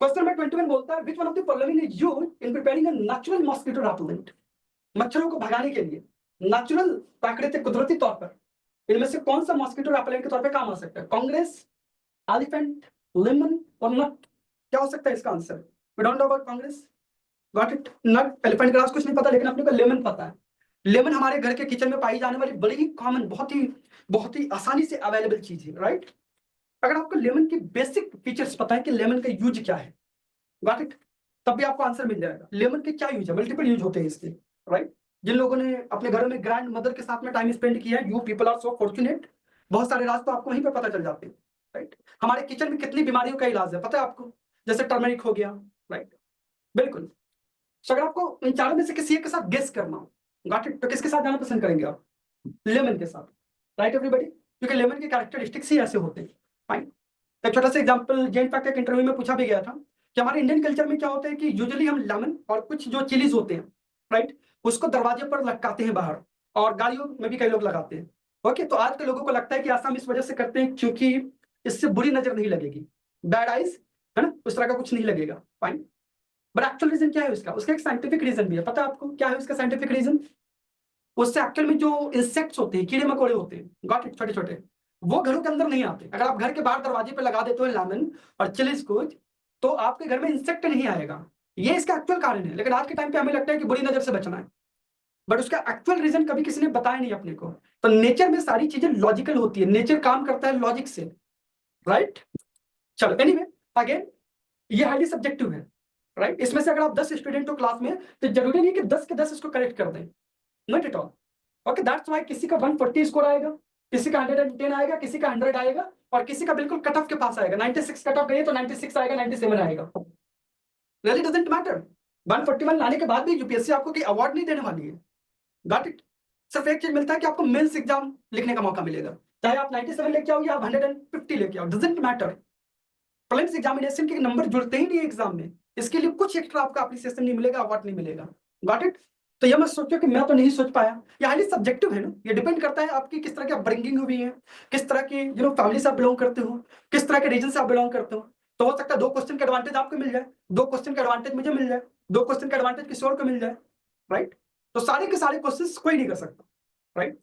Question number 21 बोलता है which one of the following is used in preparing a natural mosquito repellent. मच्छरों को भगाने के लिए नेचुरल प्राकृतिक कुदरती तौर पर इनमें से कौन सा मॉस्किटो रिपेलेंट के तौर पे काम आ सकता है? कांग्रेस, एलिफेंट, लेमन और नट। क्या हो सकता है इसका answer? We don't know about Congress, got it. Nut, elephant grass कुछ नहीं पता, लेकिन अपने को लेमन पता है। लेमन हमारे घर के किचन में पाई जाने वाली बड़ी ही कॉमन, बहुत ही आसानी से अवेलेबल चीज है, राइट। अगर आपको लेमन की बेसिक फीचर्स पता है कि लेमन का यूज क्या है, गॉट इट, तब भी आपको आंसर मिल जाएगा। लेमन के क्या यूज है? मल्टीपल यूज होते हैं इसके, राइट। जिन लोगों ने अपने घरों में ग्रैंड मदर के साथ में टाइम स्पेंड किया है, you people are so fortunate. बहुत सारे राज तो आपको वहीं पर पता चल जाते हैं, राइट। हमारे किचन में कितनी बीमारियों का इलाज है पता है आपको? जैसे टर्मरिक हो गया, राइट, बिल्कुल। तो अगर आपको इन चारों में से किसी एक के साथ गेस करना हो, गॉट इट, तो किसके साथ जाना पसंद करेंगे आप? लेमन के साथ, राइट एवरीबॉडी, क्योंकि लेमन के कैरेक्टरिस्टिक्स ही ऐसे होते हैं, फाइन। एक छोटा सा एग्जांपल जेन फैक्ट एक इंटरव्यू में पूछा भी गया था कि हमारे इंडियन कल्चर में क्या होता है कि यूजुअली हम लेमन और कुछ जो चिलीज होते हैं, राइट, उसको दरवाजे पर लटकाते हैं बाहर, और गाड़ियों में भी कई लोग लगाते हैं। ओके, तो आज के लोगों को लगता है कि ऐसा हम इस वजह से करते हैं क्योंकि इससे बुरी नजर नहीं लगेगी, बैड आइज, है ना, उस तरह का कुछ नहीं लगेगा, फाइन। बट एक्चुअल रीजन क्या है उसका? उसका एक साइंटिफिक रीजन भी है, पता है आपको क्या है उसका साइंटिफिक रीजन? उससे एक्चुअल में जो इंसेक्ट्स होते हैं, कीड़े मकोड़े होते हैं, गॉट इट, छोटे छोटे, वो घरों के अंदर नहीं आते। अगर आप घर के बाहर दरवाजे पे लगा देते हो लेमन और चिलीज को, तो आपके घर में इंसेक्ट नहीं आएगा। ये इसका एक्चुअल कारण है, लेकिन आज के टाइम पे हमें लगता है कि बुरी नजर से बचना है, बट उसका एक्चुअल रीजन कभी किसी ने बताया नहीं अपने को। तो नेचर में सारी चीजें लॉजिकल होती है, नेचर काम करता है लॉजिक से, राइट। चलो एनीवे, अगेन ये हाईली सब्जेक्टिव है, राइट। इसमें से अगर आप 10 स्टूडेंट हो क्लास में, तो जरूरी नहीं कि 10 के 10 इसको करेक्ट कर दें, not at all. Okay, that's why किसी का 140 स्कोर आएगा, किसी का 110 आएगा, किसी का 100 आएगा, और किसी का बिल्कुल कट ऑफ के पास आएगा। 96 कट ऑफ गई तो 96 आएगा, 97 आएगा, रियली डजंट मैटर। 141 लाने के बाद भी यूपीएससी आपको कोई अवार्ड नहीं देने वाली है, गॉट इट। सिर्फ एक चीज मिलता है कि आपको मेंस एग्जाम लिखने का मौका मिलेगा, चाहे आप 97 लेके आओ या आप 150 लेके आओ, डजंट मैटर। प्रीलिम्स एग्जामिनेशन के नंबर जुड़ते ही नहीं एग्जाम में, इसके लिए कुछ एक्स्ट्रा आपका एप्रिसिएशन नहीं मिलेगा, अवार्ड नहीं मिलेगा, गॉट इट। तो ये मत सोचो कि मैं तो नहीं सोच पाया, ये हाईली सब्जेक्टिव है ना, ये डिपेंड करता है आपकी किस तरह की अपब्रिंगिंग हुई है, किस तरह की फैमिली से आप बिलोंग करते हो, किस तरह के रीजन से आप बिलोंग करते हो। तो हो सकता है 2 क्वेश्चन का एडवांटेज आपको मिल जाए, 2 क्वेश्चन का एडवांटेज मुझे मिल जाए, 2 क्वेश्चन का एडवांटेज किसी और को मिल जाए, राइट। तो सारे के सारे क्वेश्चन कोई नहीं कर सकता, राइट।